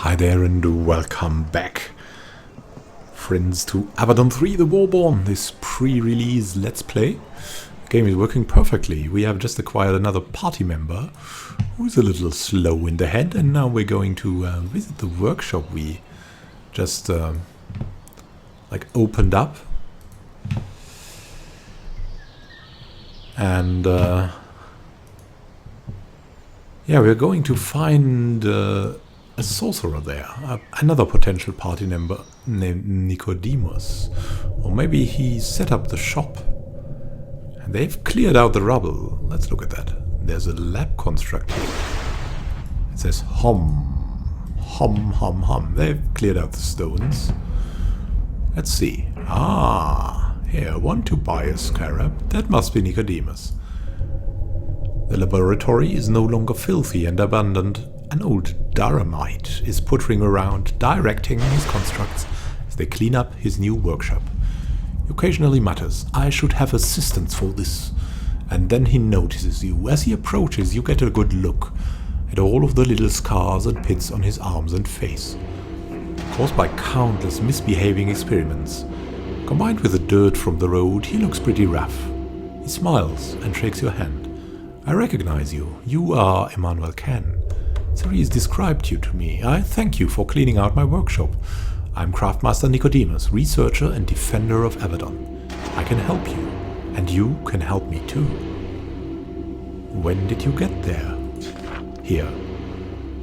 Hi there and welcome back, friends, to Avadon 3 The Warborn, this pre-release Let's Play. The game is working perfectly. We have just acquired another party member who's a little slow in the head, and now we're going to visit the workshop we just opened up. And yeah, we're going to find a sorcerer there, another potential party member named Nicodemus. Or maybe he set up the shop. And they've cleared out the rubble. Let's look at that. There's a lab construct here. It says hum, hum, hum, hum. They've cleared out the stones. Let's see. Ah, here, want to buy a scarab? That must be Nicodemus. The laboratory is no longer filthy and abandoned. An old Daramite is puttering around, directing his constructs as they clean up his new workshop. He occasionally mutters, "I should have assistance for this." And then he notices you. As he approaches, you get a good look at all of the little scars and pits on his arms and face, caused by countless misbehaving experiments. Combined with the dirt from the road, he looks pretty rough. He smiles and shakes your hand. "I recognize you. You are Immanuel. Ceres described you to me. I thank you for cleaning out my workshop. I'm Craftmaster Nicodemus, researcher and defender of Avadon. I can help you, and you can help me too." "When did you get there?" "Here.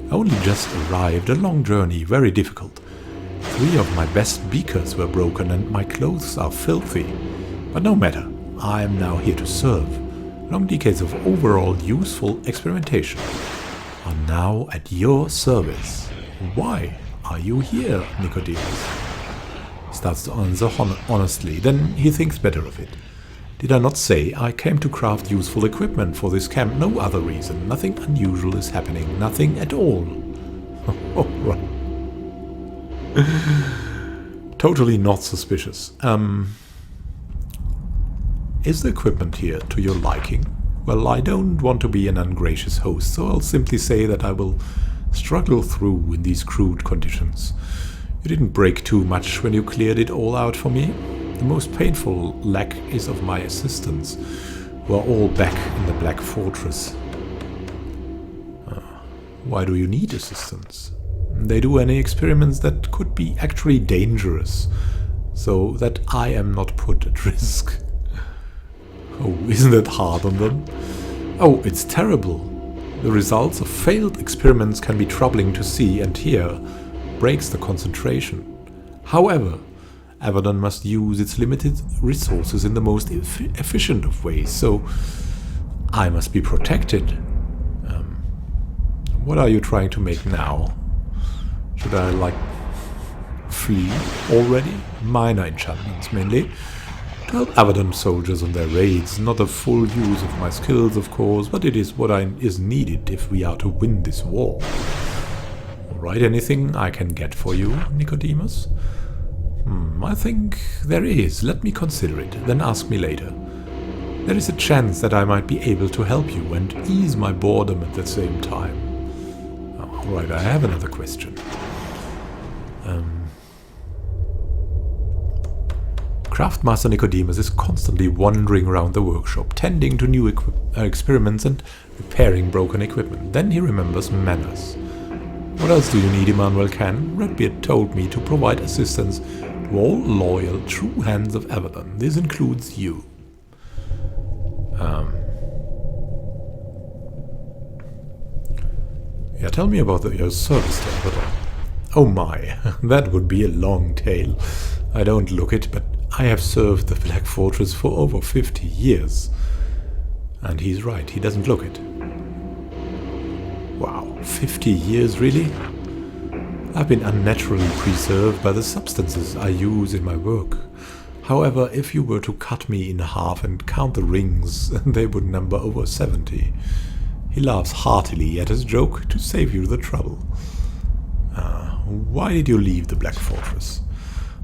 I only just arrived. A long journey, very difficult. 3 of my best beakers were broken and my clothes are filthy. But no matter, I am now here to serve. Long decades of overall useful experimentation are now at your service. Why are you here, Nicodemus?" He starts to answer honestly, then he thinks better of it. "Did I not say I came to craft useful equipment for this camp? No other reason. Nothing unusual is happening. Nothing at all." Oh, right. Totally not suspicious. Is the equipment here to your liking? Well, I don't want to be an ungracious host, so I'll simply say that I will struggle through in these crude conditions. You didn't break too much when you cleared it all out for me. The most painful lack is of my assistants, who are all back in the Black Fortress. Why do you need assistants? They do any experiments that could be actually dangerous, so that I am not put at risk. Oh, isn't it hard on them? Oh, it's terrible. The results of failed experiments can be troubling to see and hear. Breaks the concentration. However, Avadon must use its limited resources in the most efficient of ways, so I must be protected. What are you trying to make now? Should I, flee already? Minor enchantments, mainly. To help Avadon soldiers on their raids. Not a full use of my skills, of course, but it is what is needed if we are to win this war. Alright, anything I can get for you, Nicodemus? I think there is. Let me consider it, then ask me later. There is a chance that I might be able to help you and ease my boredom at the same time. Alright, I have another question. Craftmaster Nicodemus is constantly wandering around the workshop, tending to new experiments and repairing broken equipment. Then he remembers manners. What else do you need, Immanuel? Redbeard told me to provide assistance to all loyal, true hands of Avadon. This includes you. Yeah, tell me about your service to Avadon. Oh my, that would be a long tale. I don't look it, but I have served the Black Fortress for over 50 years. And he's right, he doesn't look it. Wow, 50 years, really? I've been unnaturally preserved by the substances I use in my work. However, if you were to cut me in half and count the rings, they would number over 70. He laughs heartily at his joke to save you the trouble. Why did you leave the Black Fortress?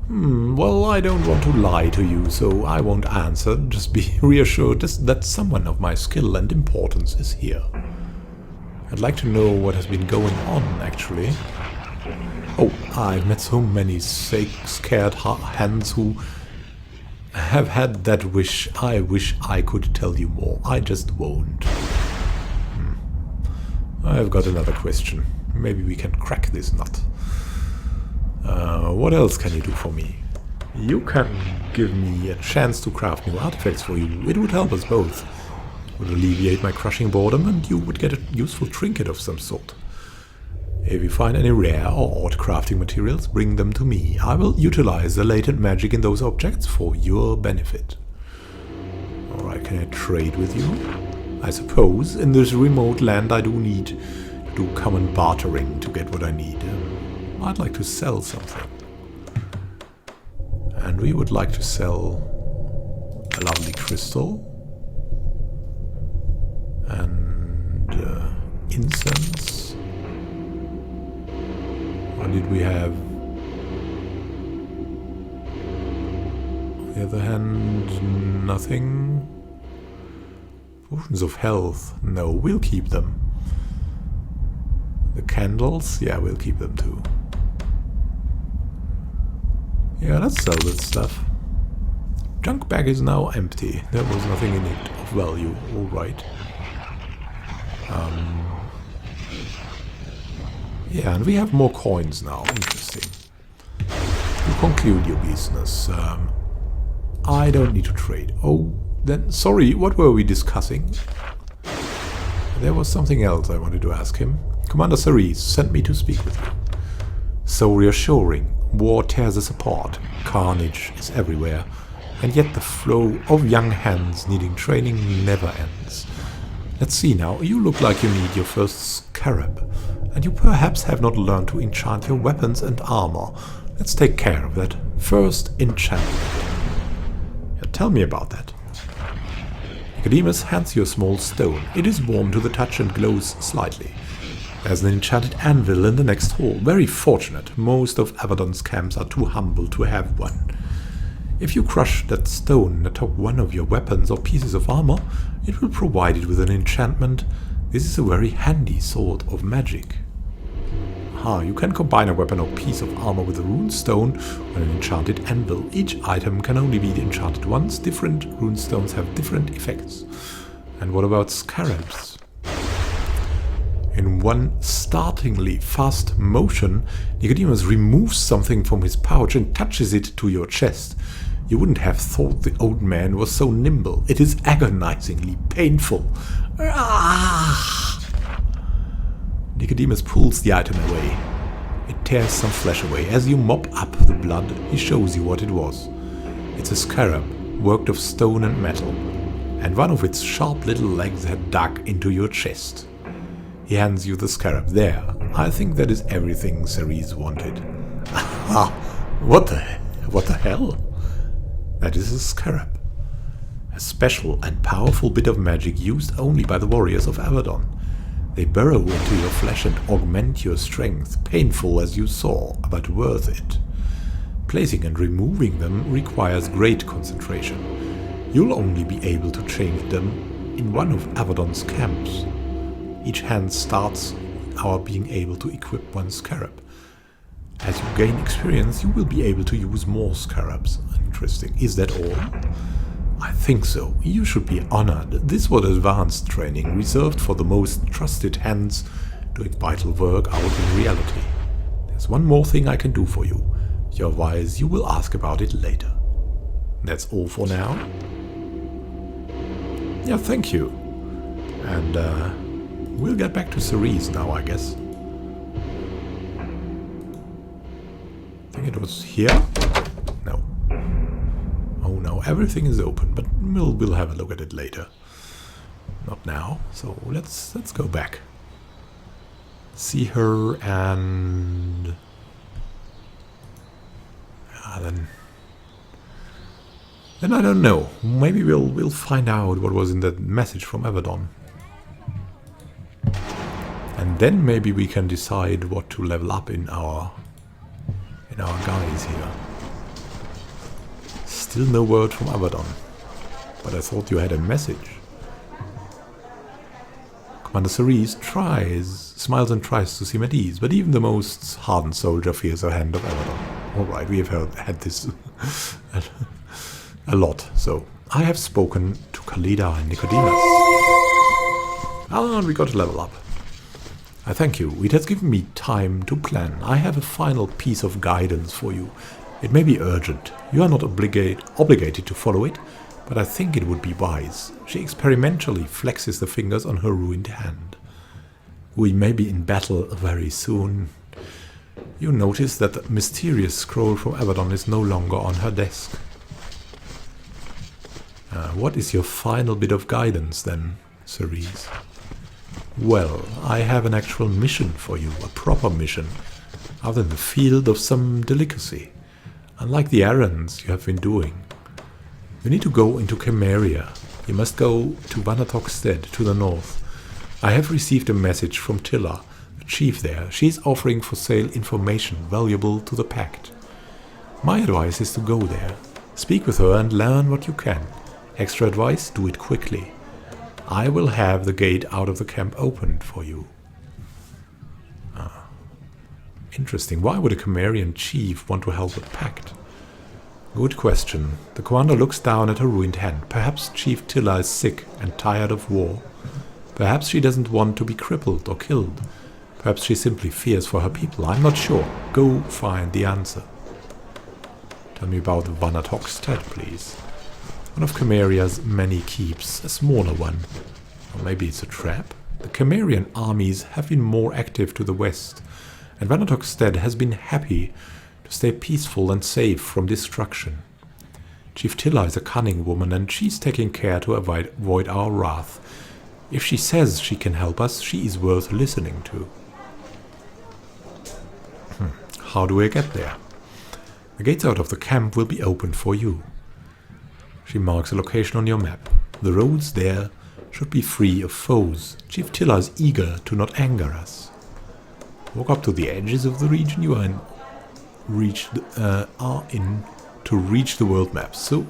Well, I don't want to lie to you, so I won't answer. Just be reassured that someone of my skill and importance is here. I'd like to know what has been going on, actually. Oh, I've met so many scared hands who have had that wish. I wish I could tell you more. I just won't. I've got another question. Maybe we can crack this nut. What else can you do for me? You can give me a chance to craft new artifacts for you. It would help us both. It would alleviate my crushing boredom, and you would get a useful trinket of some sort. If you find any rare or odd crafting materials, bring them to me. I will utilize the latent magic in those objects for your benefit. Alright, can I trade with you? I suppose in this remote land I do need to do common bartering to get what I need. I'd like to sell something. And we would like to sell a lovely crystal and incense. What did we have? On the other hand, nothing. Potions of health. No, we'll keep them. The candles? Yeah, we'll keep them too. Yeah, let's sell this stuff. Junk bag is now empty. There was nothing in it of value. Alright. Yeah, and we have more coins now. Interesting. To conclude your business, I don't need to trade. Oh, then, sorry, what were we discussing? There was something else I wanted to ask him. Commander Cerise sent me to speak with you. So reassuring. War tears us apart. Carnage is everywhere. And yet the flow of young hands needing training never ends. Let's see now. You look like you need your first scarab. And you perhaps have not learned to enchant your weapons and armor. Let's take care of that. First enchantment. Yeah, tell me about that. Nicodemus hands you a small stone. It is warm to the touch and glows slightly. There's an enchanted anvil in the next hall. Very fortunate. Most of Avadon's camps are too humble to have one. If you crush that stone atop one of your weapons or pieces of armor, it will provide it with an enchantment. This is a very handy sort of magic. You can combine a weapon or piece of armor with a rune stone or an enchanted anvil. Each item can only be enchanted once. Different rune stones have different effects. And what about scarabs? In one startlingly fast motion, Nicodemus removes something from his pouch and touches it to your chest. You wouldn't have thought the old man was so nimble. It is agonizingly painful. Nicodemus pulls the item away. It tears some flesh away. As you mop up the blood, he shows you what it was. It's a scarab, worked of stone and metal, and one of its sharp little legs had dug into your chest. He hands you the scarab. There, I think that is everything Cerise wanted. What the hell? That is a scarab. A special and powerful bit of magic used only by the warriors of Avadon. They burrow into your flesh and augment your strength, painful as you saw, but worth it. Placing and removing them requires great concentration. You'll only be able to change them in one of Avadon's camps. Each hand starts our being able to equip one scarab. As you gain experience, you will be able to use more scarabs. Interesting. Is that all? I think so. You should be honored. This was advanced training reserved for the most trusted hands doing vital work out in reality. There's one more thing I can do for you. You're wise, you will ask about it later. That's all for now. Yeah, thank you. And we'll get back to Cerise now, I guess. I think it was here? No. Oh no, everything is open, but we'll have a look at it later. Not now, so let's go back. See her and... Then I don't know. Maybe we'll find out what was in that message from Avadon. And then maybe we can decide what to level up in our guys here. Still no word from Avadon. But I thought you had a message. Commander Cerise smiles and tries to seem at ease, but even the most hardened soldier fears the hand of Avadon. Alright, we have had this a lot, so I have spoken to Khalida and Nicodemus. And we got to level up. I thank you. It has given me time to plan. I have a final piece of guidance for you. It may be urgent. You are not obligated to follow it, but I think it would be wise. She experimentally flexes the fingers on her ruined hand. We may be in battle very soon. You notice that the mysterious scroll from Avadon is no longer on her desk. What is your final bit of guidance then, Cerise? Well, I have an actual mission for you, a proper mission, out in the field of some delicacy. Unlike the errands you have been doing. You need to go into Chimeria. You must go to Vanatokstead to the north. I have received a message from Tilla, the chief there. She is offering for sale information valuable to the Pact. My advice is to go there. Speak with her and learn what you can. Extra advice, do it quickly. I will have the gate out of the camp opened for you. Interesting. Why would a Chimerian chief want to help the Pact? Good question. The commander looks down at her ruined hand. Perhaps Chief Tilla is sick and tired of war. Perhaps she doesn't want to be crippled or killed. Perhaps she simply fears for her people. I'm not sure. Go find the answer. Tell me about Vanatokstead, please. One of Chimeria's many keeps, a smaller one. Or maybe it's a trap? The Chimerian armies have been more active to the west, and Vanatokstead has been happy to stay peaceful and safe from destruction. Chief Tilla is a cunning woman, and she's taking care to avoid our wrath. If she says she can help us, she is worth listening to. How do I get there? The gates out of the camp will be opened for you. She marks a location on your map. The roads there should be free of foes. Chief Tilla is eager to not anger us. Walk up to the edges of the region you are in to reach the world map. So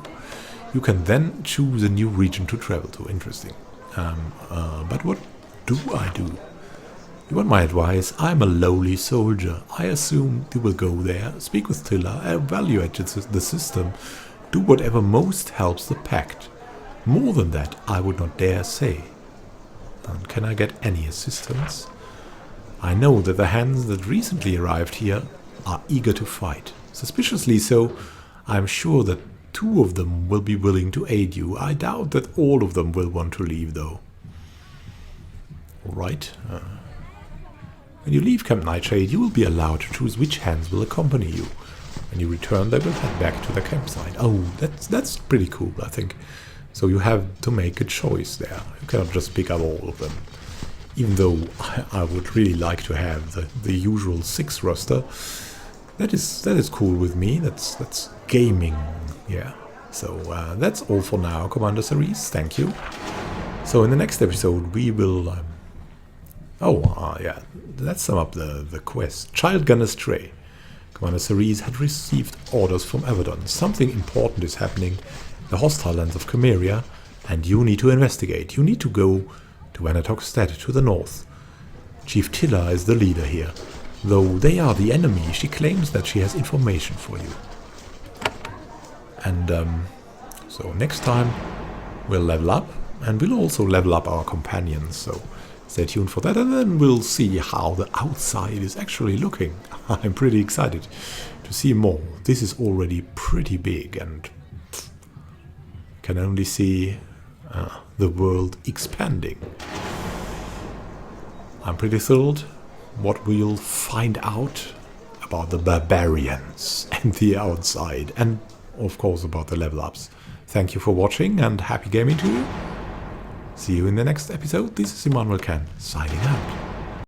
you can then choose a new region to travel to. Interesting. But what do I do? You want my advice? I'm a lowly soldier. I assume you will go there, speak with Tilla, evaluate the system, do whatever most helps the Pact. More than that, I would not dare say. And can I get any assistance? I know that the hands that recently arrived here are eager to fight. Suspiciously so, I am sure that 2 of them will be willing to aid you. I doubt that all of them will want to leave, though. Alright. When you leave Camp Nightshade, you will be allowed to choose which hands will accompany you. When you return, they will head back to the campsite. Oh, that's pretty cool, I think. So you have to make a choice there. You cannot just pick up all of them. Even though I would really like to have the usual 6 roster. That is cool with me. That's gaming, yeah. So that's all for now, Commander Cerise. Thank you. So in the next episode we will... yeah, let's sum up the quest. Child gone astray. Commander Cerise had received orders from Avadon. Something important is happening in the hostile lands of Chimeria, and you need to investigate. You need to go to Vanatokstead to the north. Chief Tilla is the leader here. Though they are the enemy, she claims that she has information for you. And so next time we'll level up, and we'll also level up our companions, so stay tuned for that, and then we'll see how the outside is actually looking. I'm pretty excited to see more. This is already pretty big, and can only see the world expanding. I'm pretty thrilled what we'll find out about the barbarians and the outside, and of course about the level ups. Thank you for watching, and happy gaming to you. See you in the next episode. This is Immanuel signing out.